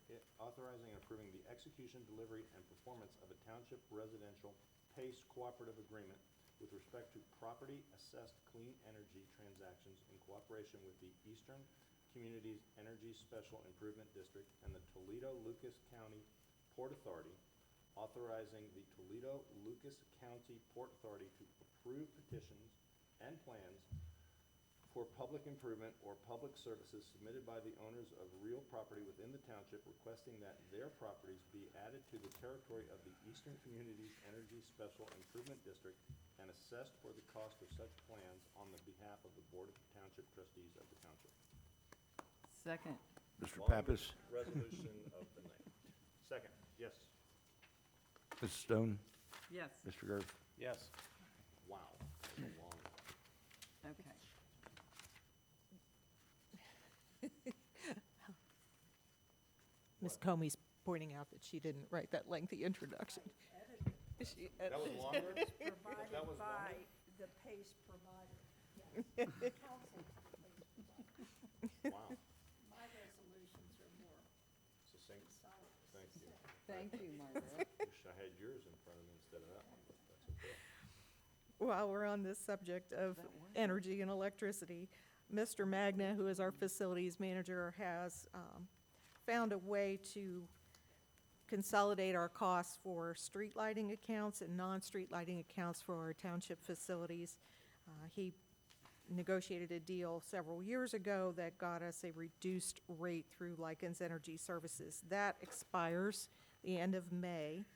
and performance of a township residential PACE cooperative agreement with respect to property assessed clean energy transactions in cooperation with the Eastern Communities Energy Special Improvement District and the Toledo-Lucas County Port Authority, authorizing the Toledo-Lucas County Port Authority to approve petitions and plans for public improvement or public services submitted by the owners of real property within the township requesting that their properties be added to the territory of the Eastern Communities Energy Special Improvement District and assessed for the cost of such plans on the behalf of the Board of Township Trustees of the township. Second. Mr. Pappas? Resolution of the night. Second. Yes. Mrs. Stone? Yes. Mr. Girth? Yes. Wow. That's a long one. Okay. Ms. Comey's pointing out that she didn't write that lengthy introduction. She That was longer? Provided That was by longer? the PACE provider. Council PACE provider. Wow. My resolutions are more Succinct. solid. Thank you. Thank you, Margaret. Wish I had yours in front of me instead of that one, but that's okay. While we're on this subject of energy and electricity, Mr. Magna, who is our facilities manager, has found a way to consolidate our costs for street lighting accounts and non-street lighting accounts for our township facilities. He negotiated a deal several years ago that got us a reduced rate through Lycans Energy Services. That expires the end of May.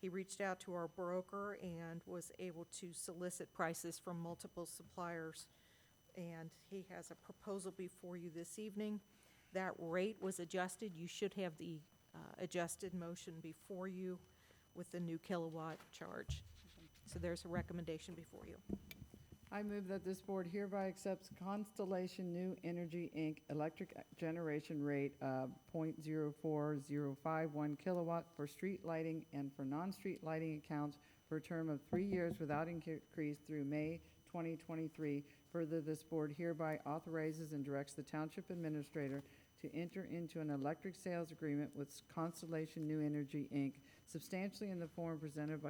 He reached out to our broker and was able to solicit prices from multiple suppliers, and he has a proposal before you this evening. That rate was adjusted. You should have the adjusted motion before you with the new kilowatt charge. So there's a recommendation before you. I move that this board hereby accepts Constellation New Energy, Inc. electric generation rate of .04051 kilowatt for street lighting and for non-street lighting accounts for a term of 3 years without increase through May 2023. Further, this board hereby authorizes and directs the township administrator to enter into an electric sales agreement with Constellation New Energy, Inc., substantially in the form presented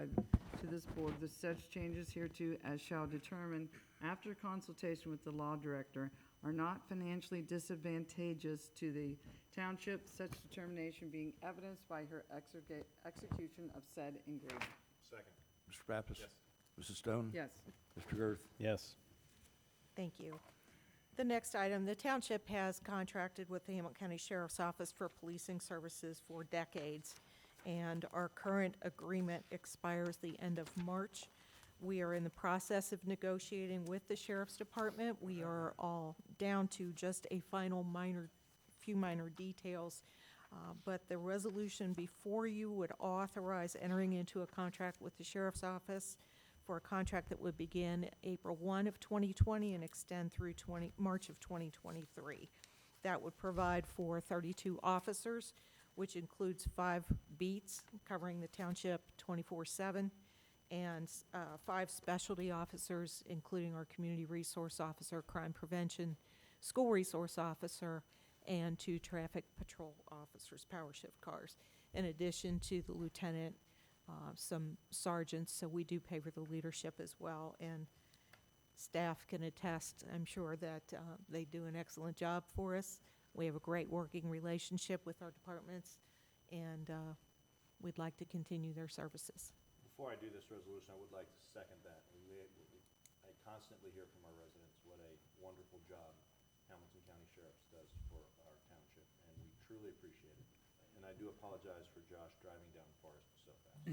to this board, with such changes hereto as shall determine, after consultation with the law director, are not financially disadvantageous to the township, such determination being evidenced by her execution of said agreement. Second. Mr. Pappas? Mrs. Stone? Yes. Mr. Girth? Yes. Thank you. The next item, the township has contracted with the Hamilton County Sheriff's Office for policing services for decades, and our current agreement expires the end of March. We are in the process of negotiating with the Sheriff's Department. We are all down to just a final few minor details, but the resolution before you would authorize entering into a contract with the Sheriff's Office for a contract that would begin April 1 of 2020 and extend through March of 2023. That would provide for 32 officers, which includes 5 beats covering the township 24/7, and 5 specialty officers, including our community resource officer, crime prevention, school resource officer, and 2 traffic patrol officers, power shift cars, in addition to the lieutenant, some sergeants, so we do pay for the leadership as well, and staff can attest, I'm sure, that they do an excellent job for us. We have a great working relationship with our departments, and we'd like to continue their services. Before I do this resolution, I would like to second that. I constantly hear from our residents what a wonderful job Hamilton County Sheriff's does for our township, and we truly appreciate it. And I do apologize for Josh driving down Forest so fast.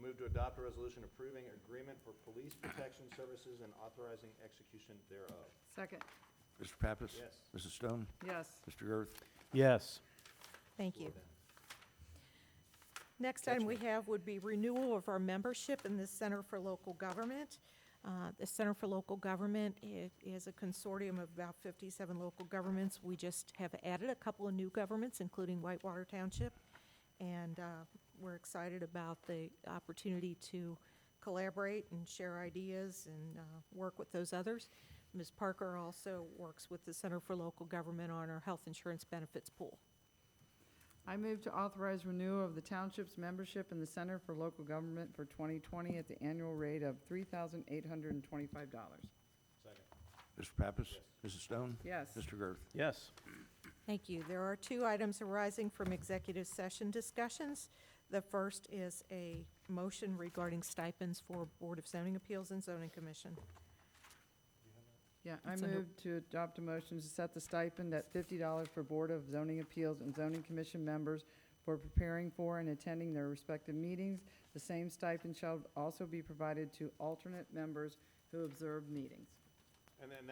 Move to adopt a resolution approving agreement for police protection services and authorizing execution thereof. Second. Mr. Pappas? Yes. Mrs. Stone? Yes. Mr. Girth? Yes. Thank you. Next item we have would be renewal of our membership in the Center for Local Government. The Center for Local Government is a consortium of about 57 local governments. We just have added a couple of new governments, including Whitewater Township, and we're excited about the opportunity to collaborate and share ideas and work with those others. Ms. Parker also works with the Center for Local Government on our health insurance benefits pool. I move to authorize renewal of the township's membership in the Center for Local Government for 2020 at the annual rate of $3,825. Second. Mr. Pappas? Mrs. Stone? Yes. Mr. Girth? Yes. Thank you. There are 2 items arising from executive session discussions. The first is a motion regarding stipends for Board of Zoning Appeals and Zoning Commission. Yeah, I It's under- move to adopt a motion to set the stipend at $50 for Board of Zoning Appeals and Zoning Commission members for preparing for and attending their respective meetings. The same stipend shall also be provided to alternate members who observe meetings. And then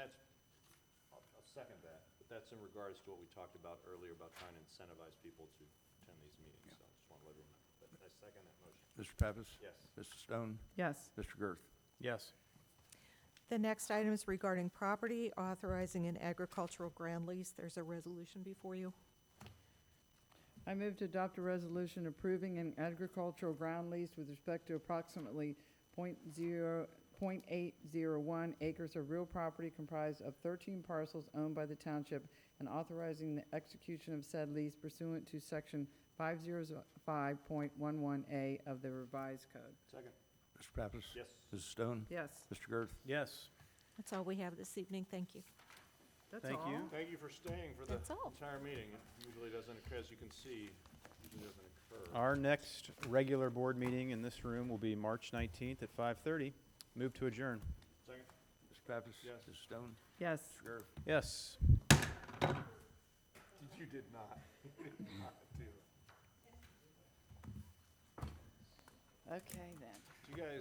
I'll second that, but that's in regards to what we talked about earlier about trying to incentivize people to attend these meetings. So I just want to let everyone know. But I second that motion. Mr. Pappas? Yes. Mrs. Stone? Yes. Mr. Girth? Yes. The next item is regarding property, authorizing an agricultural ground lease. There's a resolution before you. I move to adopt a resolution approving an agricultural ground lease with respect to approximately .801 acres of real property comprised of 13 parcels owned by the township and authorizing the execution of said lease pursuant to Section 505.11A of the revised code. Second. Mr. Pappas? Yes. Mrs. Stone? Yes, Mr. Girth? Yes. That's all we have this evening. Thank you. that's Thank all. you. Thank you for staying for the That's all. entire meeting. It usually doesn't occur, as you can see, usually doesn't occur. Our next regular board meeting in this room will be March 19th at 5:30. Move to adjourn. Second. Mr. Pappas? Yes. Mrs. Stone? Yes. Mr. Girth? Yes. You did not. Not do. Okay, then. You guys